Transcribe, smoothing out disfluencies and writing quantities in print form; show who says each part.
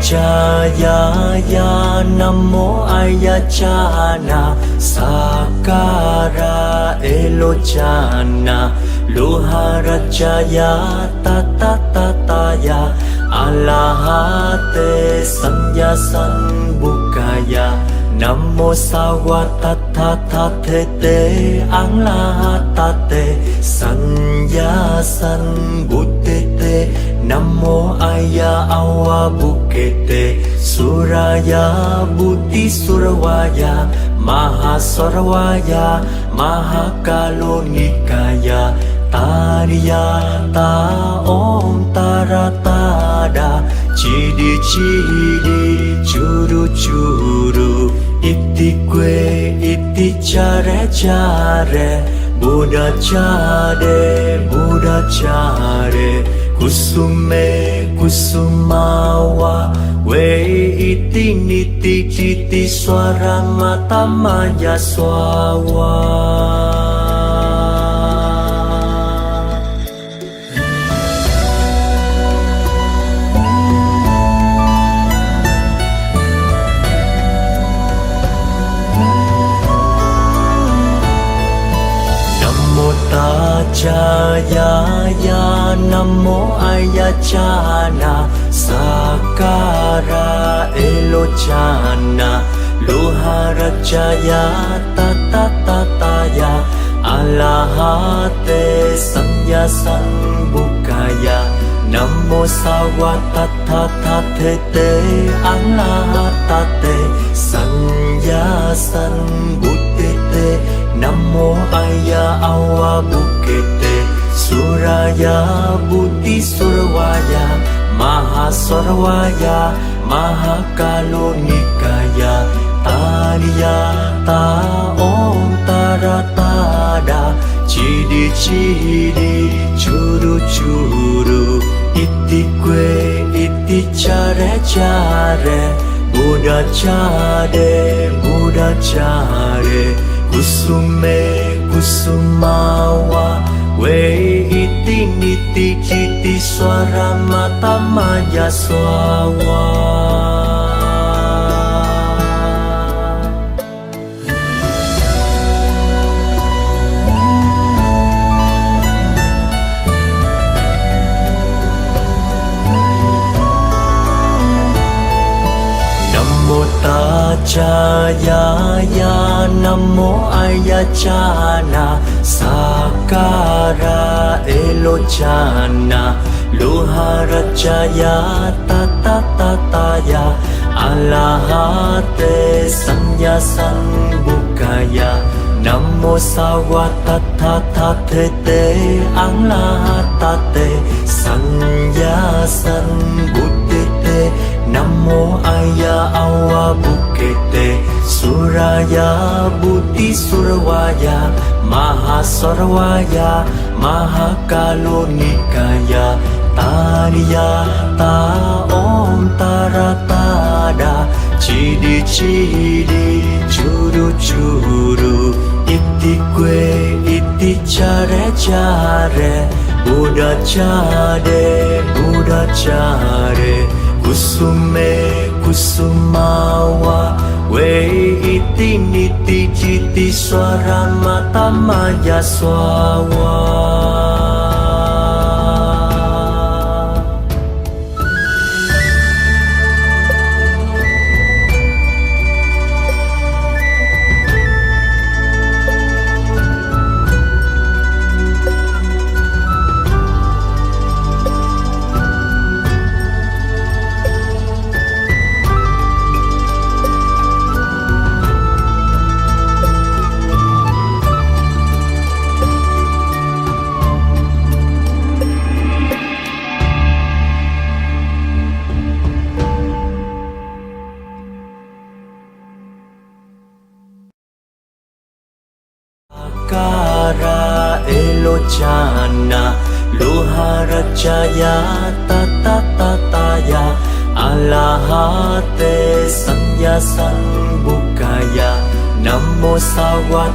Speaker 1: Jaya Namo Ayachana Sakara Elochana Luharajaya Tatataya Alahate Samya Sanbukaya Namo Sawatatate Anglahatate Sanya Sanbutete Namo Aya Awabukete Suraya Buddhi Surawaya Mahasarawaya Mahakalonikaya Tariya Ta Om Taratada Chidi Chidi Churu Churu Iti Kwe Iti Chare Chare Buddha Chade Buddha Chare Kusume Kusumawa We iti niti kiti swara mata maya swawa Jaya ya Namo Ayachana Sakara Elochana Luharajaya Tatataya Alahate Samya Sanbukaya Namo Sawatatate Anglahatate Sanya Sanbutete Namo Aya Awabukete Suraya Buddhi Surawaya Mahasarawaya Mahakalonikaya Tariya Ta Om Taratada Chidi Chidi Churu Churu Iti Kwe Iti Chare Chare Buddha Chade Buddha Chare Kusume Kusumawa We iti niti kiti swara mata maya swawa Jaya ya Namo Ayachana Sakara Elochana Luharajaya Tatataya Alahate Samya Sanbukaya Namo Sawatatate Anglahatate Sanya Sanbutete Namo Aya Awabukete Suraya Buddhi Surawaya Mahasarawaya Mahakalonikaya Tariya Ta Om Taratada Chidi Chidi Churu Churu Iti Kwe Iti Chare Chare Buddha Chade Buddha Chare Kusume Kusumawa We iti niti kiti swara mata maya swawa Elochana Luharajaya Tatataya Alahate Samya Sanbukaya Namo Sawat